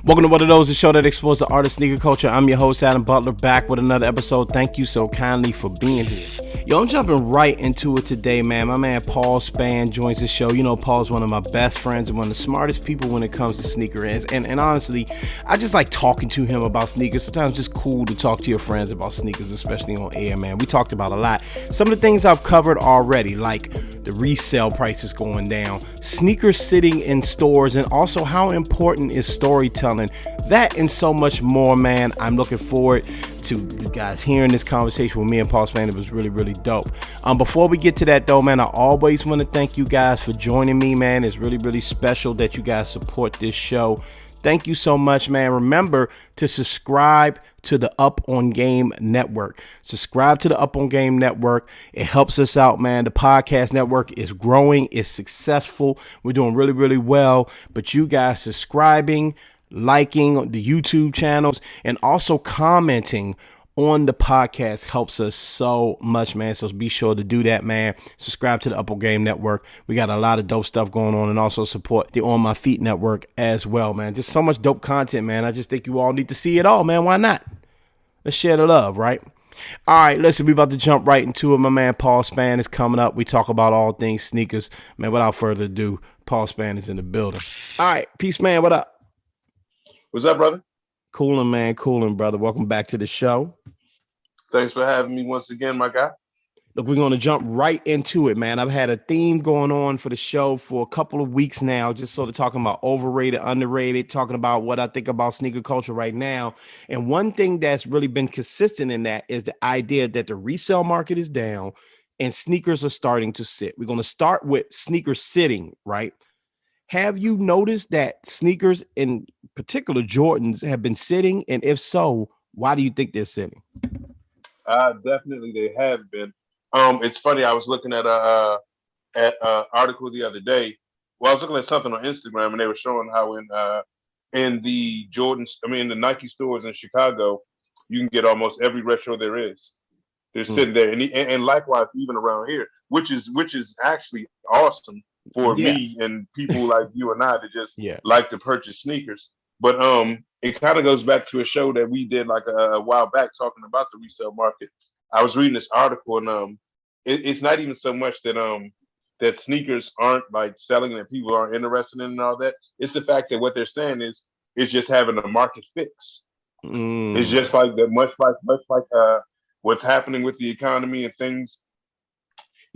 Welcome to One of Those, the show that explores the art of sneaker culture. I'm your host, Adam Butler, back with another episode. Thank you so kindly for being here. Yo, I'm jumping right into it today, man. My man Paul Spann joins the show. You know, Paul's one of my best friends and one of the smartest people when it comes to sneakerheads. And honestly, I just like talking to him about sneakers. Sometimes it's just cool to talk to your friends about sneakers, especially on air, man. We talked about a lot. Some of the things I've covered already, like the resale prices going down, sneakers sitting in stores, and also how important is storytelling. That and so much more, man. I'm looking forward to you guys hearing this conversation with me and Paul Spann. It was really, really dope. Before we get to that, though, man, I always want to thank you guys for joining me, man. It's really, really special that you guys support this show. Thank you so much, man. Remember to subscribe to the Up On Game Network. Subscribe to the Up On Game Network. It helps us out, man. The podcast network is growing. It's successful. We're doing really, really well. But you guys subscribing, liking the YouTube channels, and also commenting on the podcast helps us so much, man. So be sure to do that, man. Subscribe to the Up On Game Network. We got a lot of dope stuff going on, and also support the On My Feet Network as well, man. Just so much dope content, man. I just think you all need to see it all, man. Why not? Let's share the love, right? All right, listen, we about to jump right into it. My man Paul Spann is coming up. We talk about all things sneakers. Man, without further ado, Paul Spann is in the building. All right, peace, man. What up? What's up, brother? Coolin', man. Coolin', brother. Welcome back to the show. Thanks for having me once again, my guy. Look, we're going to jump right into it, man. I've had a theme going on for the show for a couple of weeks now, just sort of talking about overrated, underrated, talking about what I think about sneaker culture right now. And one thing that's really been consistent in that is the idea that the resale market is down and sneakers are starting to sit. We're going to start with sneakers sitting, right? Have you noticed that sneakers, in particular Jordans, have been sitting? And if so, why do you think they're sitting? Definitely they have been. It's funny. I was looking at a article the other day. Well, I was looking at something on Instagram, and they were showing how in the Jordans, in the Nike stores in Chicago, you can get almost every retro there is. They're sitting there, and likewise even around here, which is actually awesome for me and people like you and I to just like to purchase sneakers. But it kind of goes back to a show that we did like a while back talking about the resale market. I was reading this article, and it's not even so much that that sneakers aren't like selling, that people aren't interested in and all that. It's the fact that what they're saying is it's just having a market fix. It's just like that, much like what's happening with the economy and things,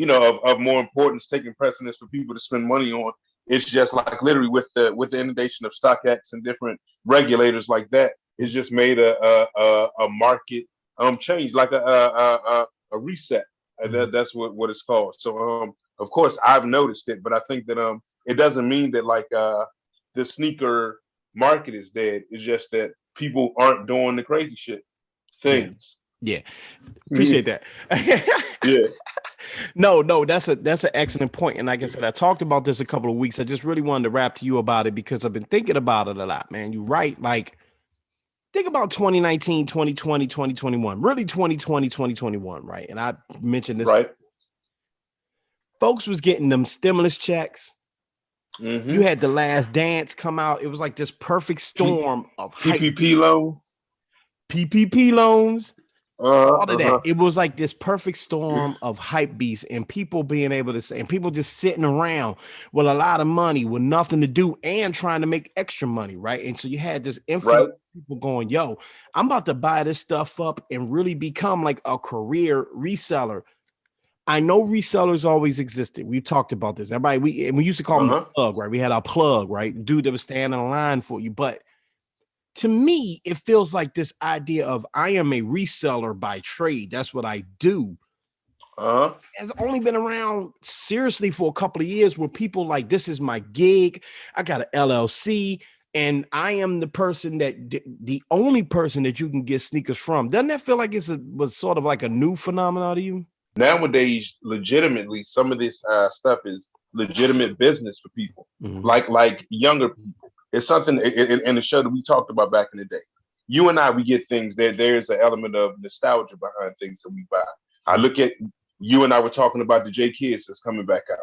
of more importance taking precedence for people to spend money on. It's just like literally with the inundation of StockX and different regulators like that, it's just made a market change, like a reset. That's what it's called. So of course I've noticed it, but I think that it doesn't mean that like the sneaker market is dead. It's just that people aren't doing the crazy shit things. Yeah. Appreciate that. Yeah. No, that's an excellent point. And like I said, I talked about this a couple of weeks. I just really wanted to rap to you about it because I've been thinking about it a lot, man. You're right. Like, think about 2019, 2020, 2021, really 2020, 2021, right? And I mentioned this. Right. Folks was getting them stimulus checks. Mm-hmm. You had The Last Dance come out. It was like this perfect storm of PPP loans. PPP loans. All of that. It was like this perfect storm of hype beasts and people being able to say, and people just sitting around with a lot of money with nothing to do and trying to make extra money, right? And so you had this influx of people going, yo, I'm about to buy this stuff up and really become like a career reseller. I know resellers always existed. We talked about this. Everybody, we used to call them the plug, right? We had our plug, right? Dude that was standing in line for you. But to me, it feels like this idea of I am a reseller by trade. That's what I do. Has only been around seriously for a couple of years where people like, this is my gig. I got an LLC and I am the person the only person that you can get sneakers from. Doesn't that feel like was sort of like a new phenomenon to you? Nowadays, legitimately, some of this stuff is legitimate business for people, like younger people. It's something in the show that we talked about back in the day. You and I, we get things there's an element of nostalgia behind things that we buy. I look at you and I were talking about the J Kids that's coming back out.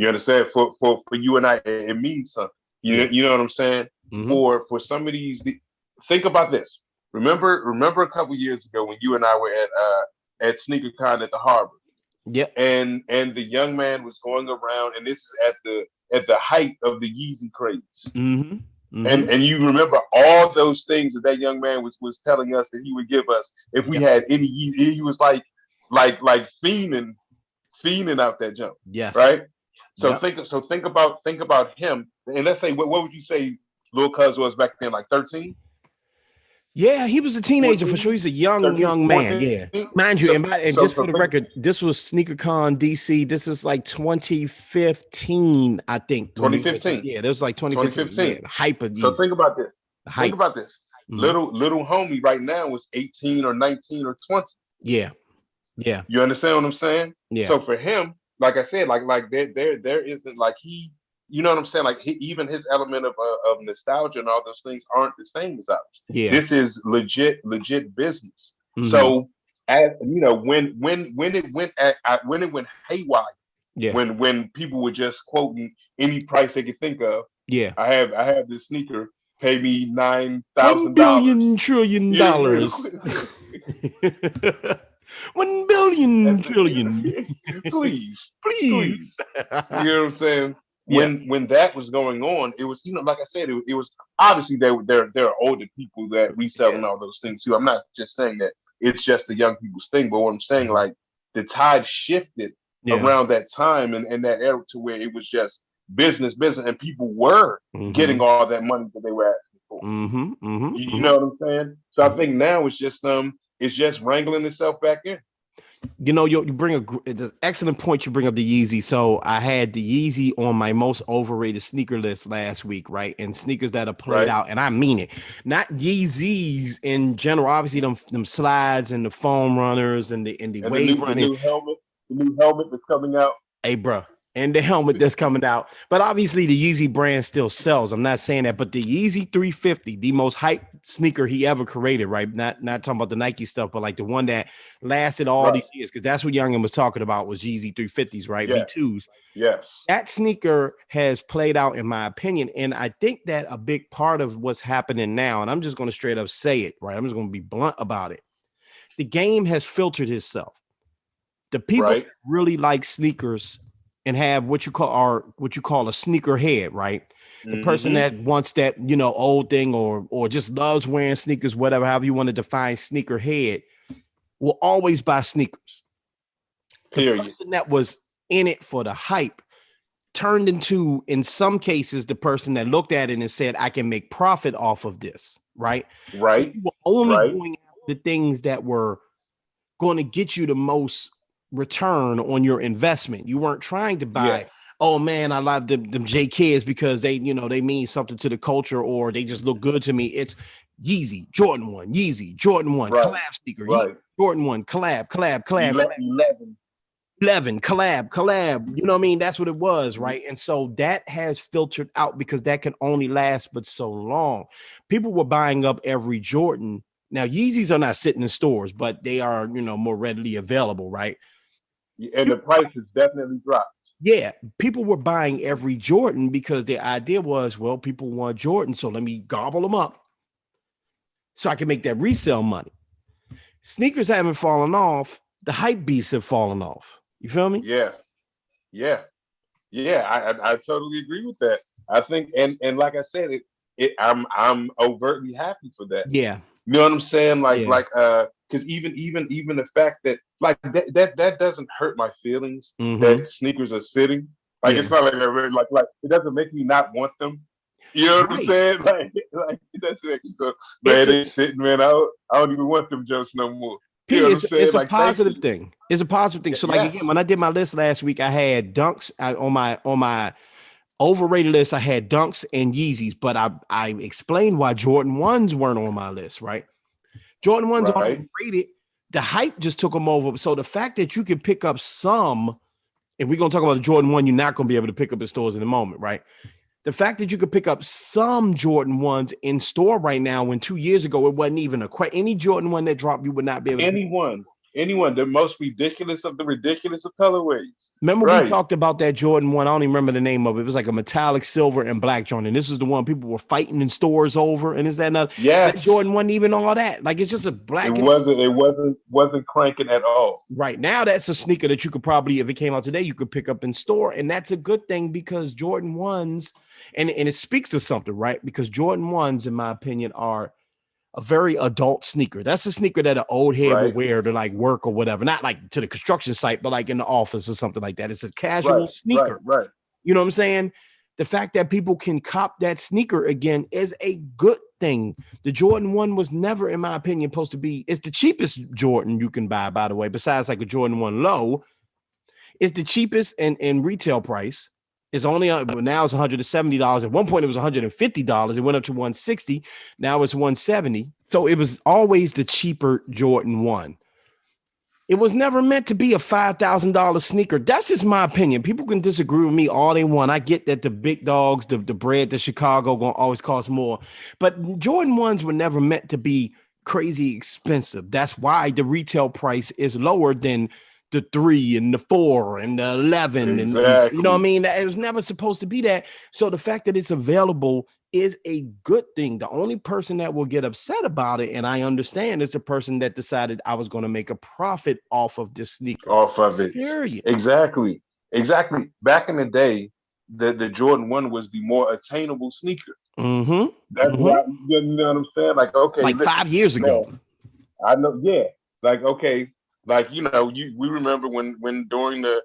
You understand? For you and I, it means something. You know what I'm saying? Mm-hmm. for some of these. Think about this. Remember a couple years ago when you and I were at SneakerCon at the Harbor, Yep. and the young man was going around, and this is at the height of the Yeezy craze. Mm-hmm. Mm-hmm. And you remember all those things that young man was telling us that he would give us if we Yep. had any. He was like fiending out that jump, Yes. right? So Yep. think about him, and let's say what would you say Lil Cuz was back then, like 13, Yeah, he was a teenager for sure. 14, He's a young, 13, young man. 14. Yeah. Mind you, and So just for so the think record, this was SneakerCon DC. This is like 2015, I think, when we went to. 2015, Yeah, that was like 2015. Yeah, 2015. the hype of So these. think about this. The Think hype. about this. Mhm. Little homie right now was 18 or 19 or 20. Yeah. Yeah. You understand what I'm saying? Yeah. So for him, like I said, like there isn't like you know what I'm saying? Like even his element of nostalgia and all those things aren't the same as ours. Yeah. This is legit business. Hmm. So as you know, when it went haywire, Yeah. when people were just quoting any price they could think of, Yeah. I have this sneaker, pay me nine $1 thousand billion dollars. trillion Yeah, dollars. $1 billion trillion. please, please. Please. You know what I'm saying? Yeah. When that was going on, it was like I said, it was obviously there are older people that resell Yeah. and all those things too. I'm not just saying that it's just the young people's thing, but what I'm saying, like the tide shifted Yeah. around that time and that era to where it was just business, and people were Mm-hmm. getting all that money that they were asking for. Mm-hmm. Mm-hmm. You Mm-hmm. know what I'm saying? So I think now it's just wrangling itself back in. You know, you bring an excellent point. You bring up the Yeezy. So I had the Yeezy on my most overrated sneaker list last week, right? And sneakers that are played Right? out, and I mean it. Not Yeezys in general. Obviously, them slides and the foam runners and the And the wave new the running. new helmet, the new helmet that's coming out. Hey, bro. And the helmet that's coming out. But obviously, the Yeezy brand still sells. I'm not saying that. But the Yeezy 350, the most hype sneaker he ever created, right? Not talking about the Nike stuff, but like the one that lasted all Right. these years. Because that's what Youngin was talking about was Yeezy 350s, right? Yes. V2s. Yes. That sneaker has played out, in my opinion. And I think that a big part of what's happening now, and I'm just going to straight up say it, right? I'm just going to be blunt about it. The game has filtered itself. The people Right. that really like sneakers and have what you call a sneaker head, right? The person Mm-hmm. that wants that, old thing or just loves wearing sneakers, whatever, however you want to define sneaker head, will always buy sneakers. The Period. person that was in it for the hype turned into, in some cases, the person that looked at it and said, I can make profit off of this, right? So Right. you were only Right. going after the things that were going to get you the most return on your investment. You weren't trying to buy, Yes. oh man, I love them J kids because they mean something to the culture or they just look good to me. It's Yeezy, Jordan 1, Yeezy, Jordan 1, Right. collab sneaker, Yeezy, Right. Jordan 1, collab, 11. 11, collab. You know what I mean? That's what it was, right? And so that has filtered out because that can only last but so long. People were buying up every Jordan. Now, Yeezys are not sitting in stores, but they are, more readily available, right? And the price has definitely dropped. Yeah, people were buying every Jordan because the idea was, well, people want Jordan, so let me gobble them up so I can make that resale money. Sneakers haven't fallen off. The hype beasts have fallen off. You feel me? Yeah. Yeah. Yeah. I totally agree with that. I think, and like I said, I'm overtly happy for that. Yeah. You know what I'm saying? Yeah. Because even the fact that like that doesn't hurt my feelings Mm-hmm. that sneakers are sitting. Like Yeah. it's not like I really like it doesn't make me not want them. You know what I'm Right. saying? Like it doesn't make me go, It's man, they sitting, man. I don't even want them jokes no more. You know what I'm saying? it's a Like thank positive you. thing. It's a positive thing. So, like Yes. again, when I did my list last week, I had dunks on my overrated list. I had dunks and Yeezys, but I explained why Jordan 1s weren't on my list, right? Jordan 1s are Right. overrated. The hype just took them over. So the fact that you can pick up some, and we're gonna talk about the Jordan 1, you're not gonna be able to pick up in stores in a moment, right? The fact that you could pick up some Jordan 1s in store right now, when 2 years ago it wasn't even any Jordan 1 that dropped, you would not be able to. anyone, the most ridiculous of the ridiculous of colorways. Remember we Right. talked about that Jordan 1. I don't even remember the name of it. It was like a metallic silver and black Jordan. And this is the one people were fighting in stores over. And is that not that Yes. Jordan wasn't even all that? Like it's just a It black and wasn't cranking at all. right now. That's a sneaker that you could probably, if it came out today, you could pick up in store. And that's a good thing because Jordan 1s, and it speaks to something, right? Because Jordan 1s, in my opinion, are a very adult sneaker. That's a sneaker that an old head will wear to like work or whatever. Not like to the construction site, but like in the office or something like that. It's a casual sneaker. Right. You know what I'm saying? The fact that people can cop that sneaker again is a good thing. The Jordan 1 was never, in my opinion, supposed to be. It's the cheapest Jordan you can buy, by the way, besides like a Jordan 1 Low. It's the cheapest in retail price. It's only now it's $170. At one point it was $150. It went up to $160. Now it's $170. So it was always the cheaper Jordan 1. It was never meant to be a $5,000 sneaker. That's just my opinion. People can disagree with me all they want. I get that the big dogs, the bread, the Chicago gonna always cost more. But Jordan 1s were never meant to be crazy expensive. That's why the retail price is lower than the 3 and the 4 and the 11 and you know what I mean? It was never supposed to be that. So the fact that it's available is a good thing. The only person that will get upset about it, and I understand, is the person that decided I was going to make a profit off of this sneaker. Off of it. Period. Exactly. Back in the day, the Jordan 1 was the more attainable sneaker. Mm-hmm. That's why, you know what I'm saying? Like, okay. Like 5 years ago. I know, yeah. Like, okay. Like, you know, we remember when during the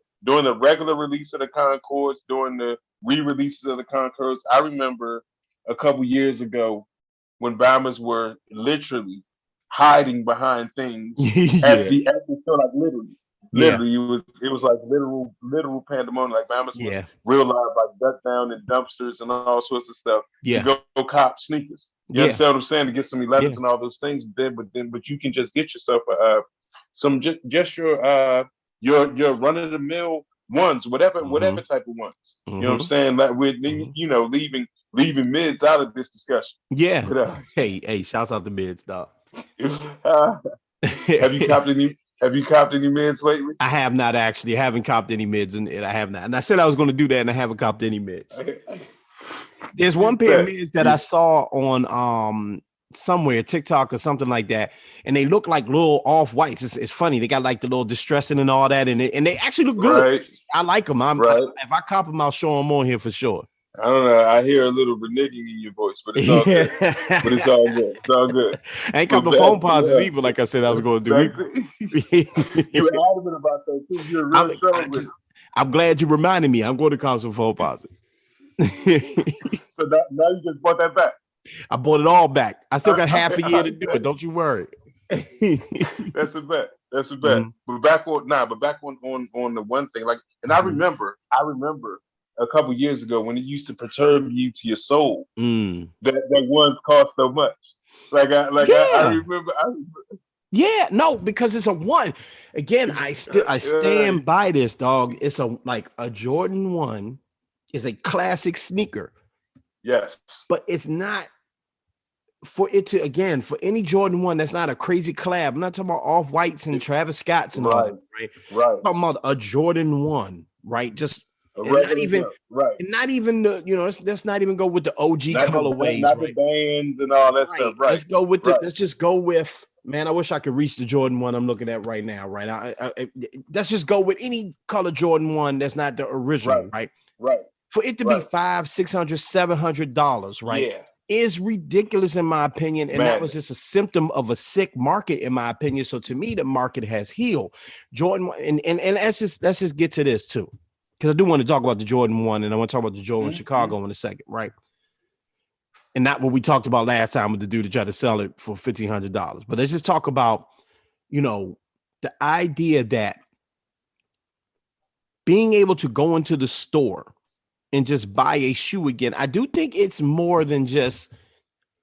regular release of the Concords, during the re-releases of the Concords, I remember a couple years ago when Bombers were literally hiding behind things at the store, like literally, it was like literal pandemonium. Like Bombers was real live, like duck down in dumpsters and all sorts of stuff to go cop sneakers. You understand what I'm saying? To get some 11s and all those things, but you can just get yourself some just your run of the mill ones, whatever type of ones. You know what I'm saying? Like we're leaving mids out of this discussion. Yeah. But, hey, shouts out to mids, dog. Have you copped any mids lately? I have not actually. I haven't copped any mids, and I have not. And I said I was going to do that, and I haven't copped any mids. There's one pair of mids that I saw on somewhere, TikTok or something like that, and they look like little off-whites. It's funny. They got like the little distressing and all that, and they actually look good. Right. I like them. If I cop them, I'll show them on here for sure. I don't know. I hear a little reneging in your voice, but it's all good. But it's all good. It's all good. I ain't got the phone pauses either, like I said I was going to do. You were adamant about that too. You're really I'm glad you reminded me. I'm going to call some phone pauses. So now you just brought that back. I bought it all back. I still got half a year to do it. Don't you worry. That's a bet. Mm-hmm. But back on the one thing, like, and I remember a couple years ago when it used to perturb you to your soul that ones cost so much. I remember. Yeah, no, because it's a one. Again, I stand by this, dog. It's a Jordan 1 is a classic sneaker. Yes. But it's not for any Jordan 1 that's not a crazy collab. I'm not talking about off-whites and Travis Scotts and all that, right? Right. I'm talking about a Jordan 1, right? Just not even let's not even go with the OG colorways, not right? The bands and all that stuff, right? Let's go with let's just go with, man, I wish I could reach the Jordan 1 I'm looking at right now, right? Let's just go with any color Jordan 1 that's not the original, right? Right. For it to be $500, $600, $700, right? Yeah. Is ridiculous in my opinion, and that was just a symptom of a sick market in my opinion. So to me, the market has healed. Jordan, and let's just get to this too, because I do want to talk about the Jordan 1, and I want to talk about the Jordan Chicago in a second, right? And not what we talked about last time with the dude to try to sell it for $1,500. But let's just talk about, the idea that being able to go into the store and just buy a shoe again. I do think it's more than just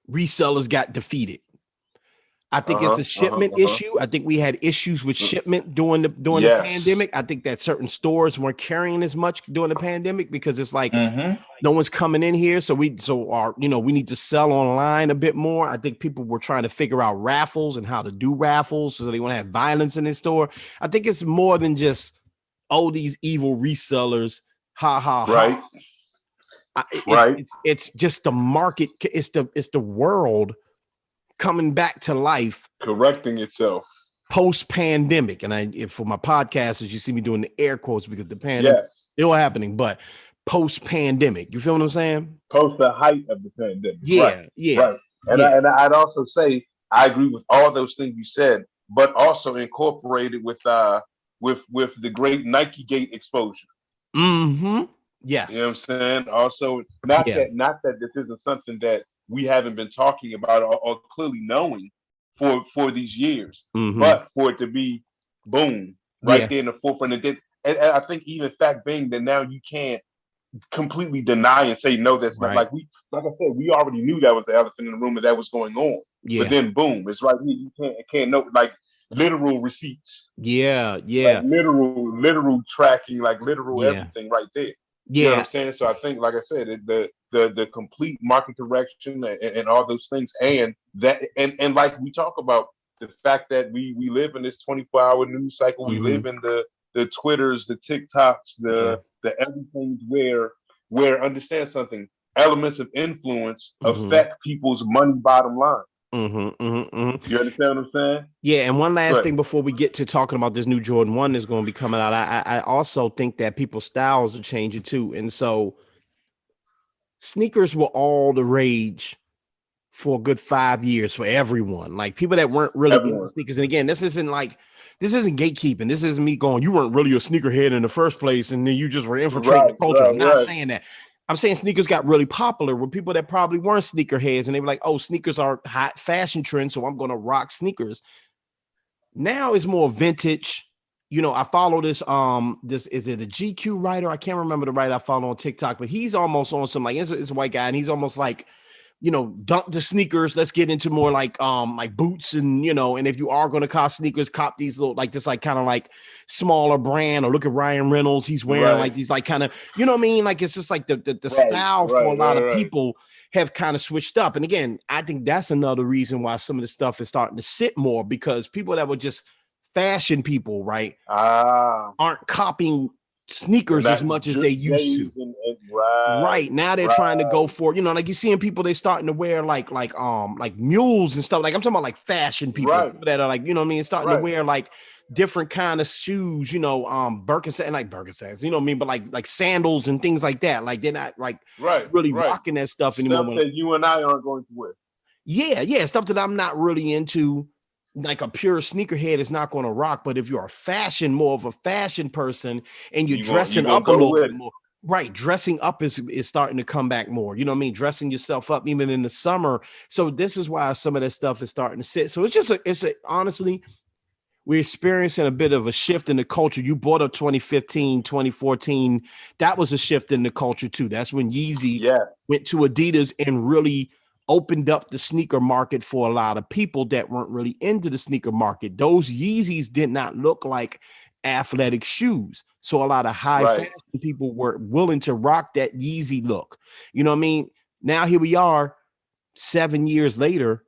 resellers got defeated. I think it's a shipment issue. I think we had issues with shipment during the pandemic. I think that certain stores weren't carrying as much during the pandemic because it's like no one's coming in here. So we need to sell online a bit more. I think people were trying to figure out raffles and how to do raffles. So they want to have violence in their store. I think it's more than just, these evil resellers. Ha ha ha. It's just the market. It's the world coming back to life, correcting itself post-pandemic. And for my podcasters, you see me doing the air quotes because the pandemic still happening, but post-pandemic, you feel what I'm saying? Post the height of the pandemic. Right. And I'd also say I agree with all those things you said, but also incorporated with the great Nike Gate exposure. Yes. You know what I'm saying? Also, not that this isn't something that we haven't been talking about or clearly knowing for these years, but for it to be boom there in the forefront. And I think even fact being that now you can't completely deny and say no, that's not like I said, we already knew that was the elephant in the room and that was going on. But then boom, it's right here. You can't know, like literal receipts. Like literal tracking, like literal everything right there. You know what I'm saying? So I think, like I said, the complete market correction and all those things, and that and like we talk about the fact that we live in this 24-hour news cycle. We live in the Twitters, the TikToks, the everything where understand something. Elements of influence affect people's money bottom line. You understand what I'm saying? Yeah, and one last thing before we get to talking about this new Jordan 1 that's going to be coming out. I also think that people's styles are changing too. And so sneakers were all the rage for a good 5 years for everyone. Like people that weren't really into sneakers. And again, this isn't gatekeeping. This isn't me going, you weren't really a sneakerhead in the first place and then you just were infiltrating the culture. I'm not saying that. I'm saying sneakers got really popular with people that probably weren't sneakerheads, and they were like, oh, sneakers are hot fashion trend, so I'm going to rock sneakers. Now it's more vintage. I follow this is it a GQ writer? I can't remember the writer I follow on TikTok, but he's almost on some it's a white guy, and he's almost like, dump the sneakers. Let's get into more like boots and, and if you are going to cop sneakers, cop these little, like this, like kind of like smaller brand, or look at Ryan Reynolds. He's wearing like these, like kind of, you know what I mean? Like, it's just like the style for a lot of people have kind of switched up. And again, I think that's another reason why some of the stuff is starting to sit more, because people that were just fashion people, right, aren't copying sneakers as much as they used to. Right now they're trying to go for, like you're seeing people, they're starting to wear like mules and stuff. Like I'm talking about like fashion people that are like, you know what I mean, starting to wear like different kind of shoes, Birkenstocks, you know what I mean, but like sandals and things like that. Like they're not like really rocking that stuff anymore. Stuff that you and I aren't going to wear. Yeah, stuff that I'm not really into. Like a pure sneakerhead is not going to rock, but if you're more of a fashion person and you're dressing up a little bit more, right? Dressing up is starting to come back more. You know what I mean? Dressing yourself up even in the summer. So this is why some of that stuff is starting to sit. So honestly, we're experiencing a bit of a shift in the culture. You brought up 2015, 2014. That was a shift in the culture too. That's when Yeezy went to Adidas and really opened up the sneaker market for a lot of people that weren't really into the sneaker market. Those Yeezys did not look like athletic shoes. So a lot of high fashion people were willing to rock that Yeezy look. You know what I mean? Now here we are 8 years later,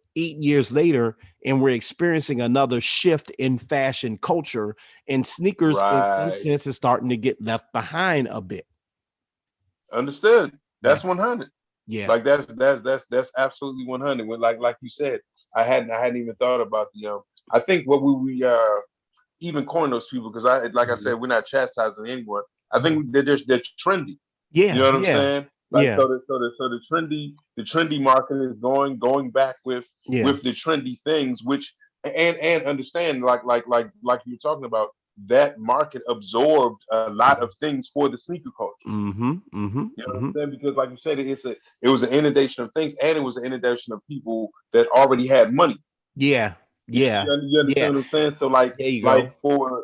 and we're experiencing another shift in fashion culture, and sneakers in some sense is starting to get left behind a bit. Understood. That's 100. Yeah, like that's absolutely 100. When like you said, I hadn't even thought about I think what we even coin those people, because I said, we're not chastising anyone. I think they're trendy. Yeah, you know what I'm saying? So the trendy market is going back with the trendy things, which and understand like you're talking about. That market absorbed a lot of things for the sneaker culture. You know what I'm saying? Because like you said, it was an inundation of things, and it was an inundation of people that already had money. Yeah. You understand what I'm saying? So like for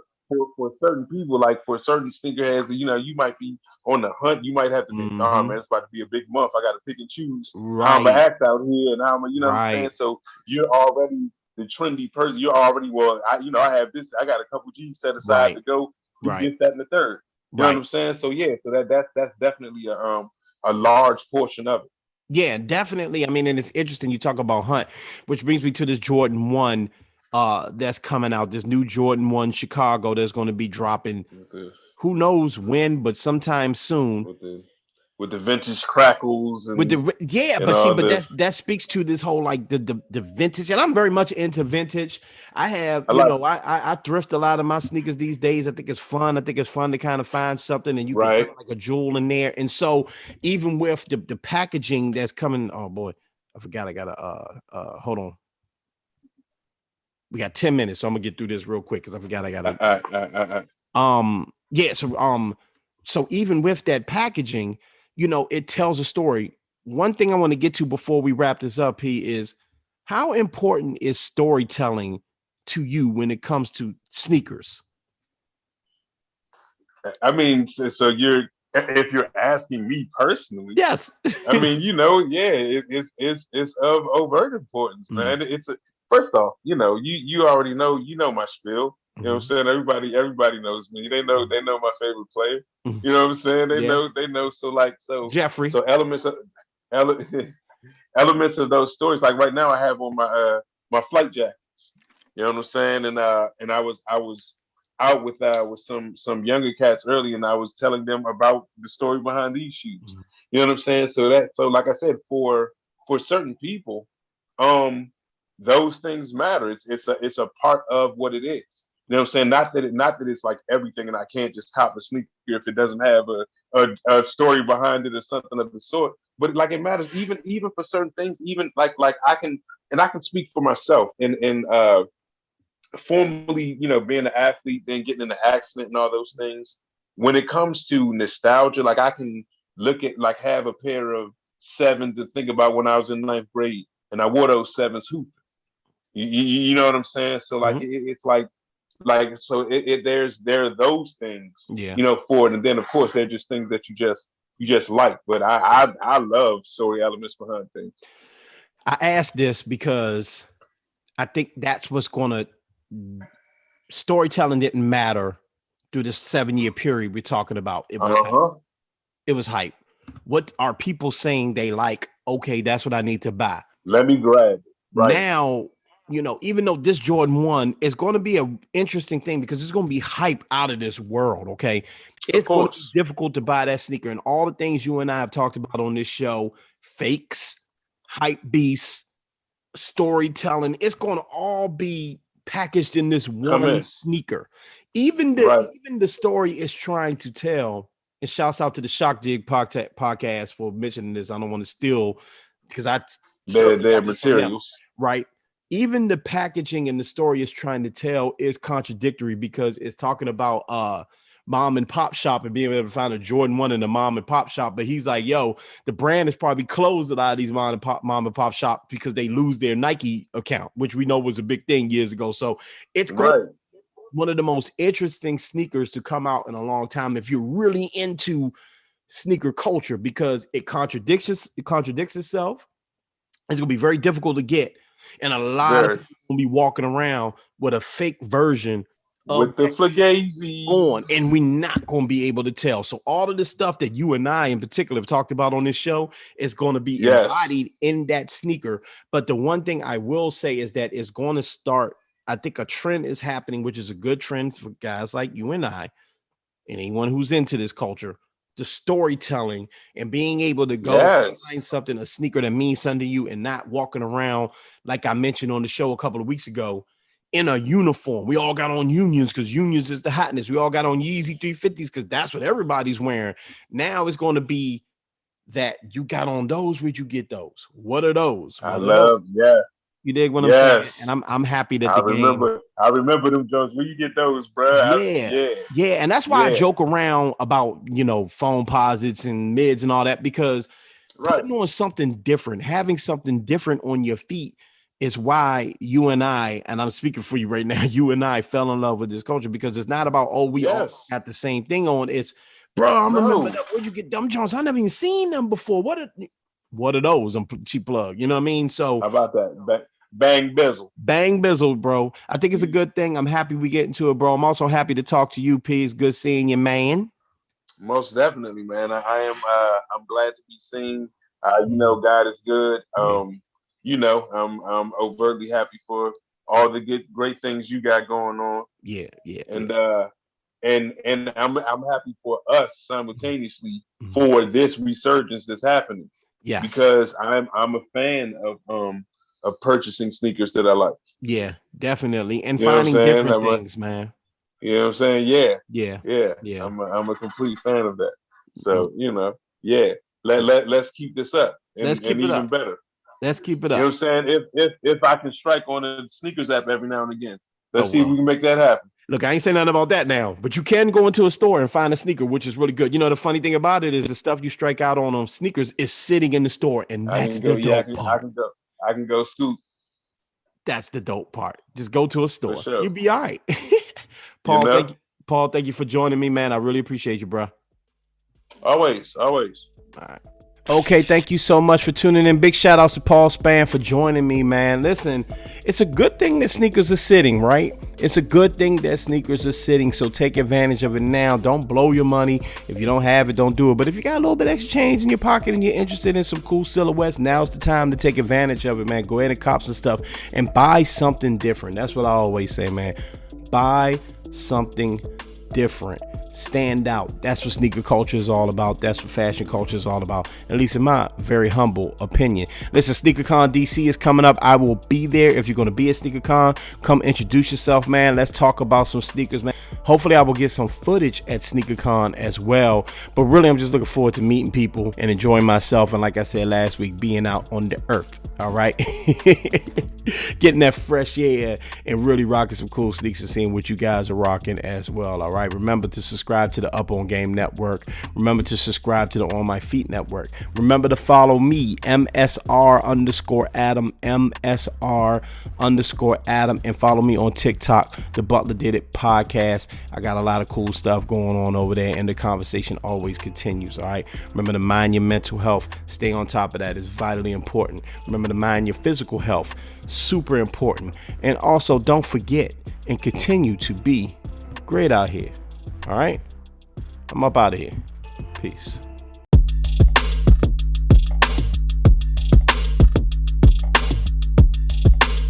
certain people, like for certain sneakerheads, you might be on the hunt. You might have to be, man, it's about to be a big month. I got to pick and choose how I'm gonna act out here, and how I'm, what I'm saying. So you're already trendy person. You're already, well, I have this. I got a couple G's set aside Right. to go do Right. this, that, and the third. You know what Right. I'm saying? So yeah, so that's definitely a large portion of it. Yeah, definitely. I mean, and it's interesting you talk about Hunt, which brings me to this Jordan 1 that's coming out. This new Jordan 1 Chicago that's going to be dropping. Who knows when, but sometime soon. With the vintage crackles With and but see, all but this. that speaks to this whole like the vintage, and I'm very much into vintage. I have, I like I thrift a lot of my sneakers these days. I think it's fun. I think it's fun to kind of find something and you can right. find like a jewel in there. And so even with the packaging that's coming, oh boy, I forgot I gotta hold on. We got 10 minutes, so I'm gonna get through this real quick because I forgot I gotta yeah, so even with that packaging, it tells a story. One thing I want to get to before we wrap this up, is how important is storytelling to you when it comes to sneakers? I mean, so if you're asking me personally, Yes. I mean, yeah, it's of overt importance, man. First off, you already know my spiel. You know what I'm saying? Everybody knows me. They know my favorite player. You know what I'm saying? They Yeah. know. So Jeffrey. Ele- elements of those stories. Like right now, I have on my flight jackets. You know what I'm saying? And I was out with some younger cats early, and I was telling them about the story behind these shoes. You know what I'm saying? So like I said, for certain people, those things matter. It's a part of what it is. You know what I'm saying? Not that it's like everything, and I can't just cop a sneaker if it doesn't have a story behind it or something of the sort. But like it matters even for certain things. Even like I can speak for myself and formerly, being an athlete, then getting in an accident and all those things. When it comes to nostalgia, like I can look at like have a pair of sevens and think about when I was in ninth grade and I wore those sevens hooping. You know what I'm saying? So like it's like so there are those things, Yeah. for it, and then of course they're just things that you just like. But I love story elements behind things. I asked this because I think that's what's going to storytelling didn't matter through this 7-year period we're talking about. It was hype. It was hype. What are people saying they like? Okay, that's what I need to buy. Let me grab it. Right. Now, even though this Jordan 1 is going to be an interesting thing because it's going to be hype out of this world, okay? It's going to be difficult to buy that sneaker. And all the things you and I have talked about on this show, fakes, hype beasts, storytelling, it's going to all be packaged in this one sneaker. Even the story is trying to tell. And shouts out to the Shock Jig podcast for mentioning this. I don't want to steal because their materials, right? Even the packaging and the story is trying to tell is contradictory because it's talking about mom and pop shop and being able to find a Jordan 1 in the mom and pop shop. But he's like, yo, the brand is probably closed a lot of these mom and pop shop because they lose their Nike account, which we know was a big thing years ago. So it's one of the most interesting sneakers to come out in a long time if you're really into sneaker culture because it contradicts itself. It's going to be very difficult to get. And a lot of people will be walking around with a fake version with the Fugazi on, and we're not going to be able to tell. So all of the stuff that you and I in particular have talked about on this show is going to be embodied in that sneaker. But the one thing I will say is that it's going to start, I think a trend is happening, which is a good trend for guys like you and I, and anyone who's into this culture, the storytelling and being able to go find something, a sneaker that means something to you and not walking around, like I mentioned on the show a couple of weeks ago, in a uniform. We all got on Unions because Unions is the hotness. We all got on Yeezy 350s because that's what everybody's wearing. Now it's going to be that you got on those. Where'd you get those? What are those? You dig what I'm saying? And I'm happy that I remember them Jones. Where you get those, bro? Yeah. And that's why I joke around about, phone posits and mids and all that, because putting on something different, having something different on your feet is why you and I, and I'm speaking for you right now, you and I fell in love with this culture because it's not about, we all got the same thing on. It's, bro, I remember that. Where'd you get them Jones? I never even seen them before. What are those? I'm cheap plug. You know what I mean? So how about that? Bang Bizzle. Bang Bizzle, bro. I think it's a good thing. I'm happy we get into it, bro. I'm also happy to talk to you, P. It's good seeing you, man. Most definitely, man. I am. I'm glad to be seen. God is good. Yeah, I'm overtly happy for all the great things you got going on, yeah, yeah, and yeah. I'm happy for us simultaneously Mhm. for this resurgence that's happening Yes. because I'm a fan of purchasing sneakers that I like. Yeah, definitely. And You know what I'm finding saying? different things, man. You know what I'm saying? Yeah, Yeah, yeah. yeah. I'm a complete fan of that. No, So yeah. Let's keep this up let's and keep it even up. better. Let's keep it You know up. what I'm saying? If I can strike on a sneakers app every now and again, Oh, let's see if we well. can make that happen. Look, I ain't saying nothing about that now, but you can go into a store and find a sneaker, which is really good. You know, the funny thing about it is the stuff you strike out on sneakers is sitting in the store, and I that's can go. the Yeah, dope I part. can go. I can go scoop That's the dope part. Just go to a for store. sure. You'll be all right. You Paul, know, thank you. Paul, thank you for joining me, man. I really appreciate you, bro. always, always. All right. Okay, thank you so much for tuning in. Big shout outs to Paul Spann for joining me, man. Listen, it's a good thing that sneakers are sitting, right? It's a good thing that sneakers are sitting, so take advantage of it now. Don't blow your money. If you don't have it, don't do it. But if you got a little bit extra change in your pocket and you're interested in some cool silhouettes, now's the time to take advantage of it, man. Go ahead and cop some stuff and buy something different. That's what I always say, man. Buy something different. Stand out. That's what sneaker culture is all about. That's what fashion culture is all about, at least in my very humble opinion. Listen, SneakerCon DC is coming up. I will be there. If you're going to be at SneakerCon, come introduce yourself, man. Let's talk about some sneakers, man. Hopefully I will get some footage at SneakerCon as well, but really I'm just looking forward to meeting people and enjoying myself, and like I said last week, being out on the earth. All right. Getting that fresh air and really rocking some cool sneakers and seeing what you guys are rocking as well. All right. Remember to subscribe to the Up On Game Network. Remember to subscribe to the On My Feet Network. Remember to follow me, MSR_Adam, MSR_Adam, and follow me on TikTok, The Butler Did It Podcast. I got a lot of cool stuff going on over there, and the conversation always continues. All right. Remember to mind your mental health. Stay on top of that. It's vitally important. Remember to mind your physical health. Super important. And also don't forget and continue to be great out here. All right. I'm up out of here. Peace.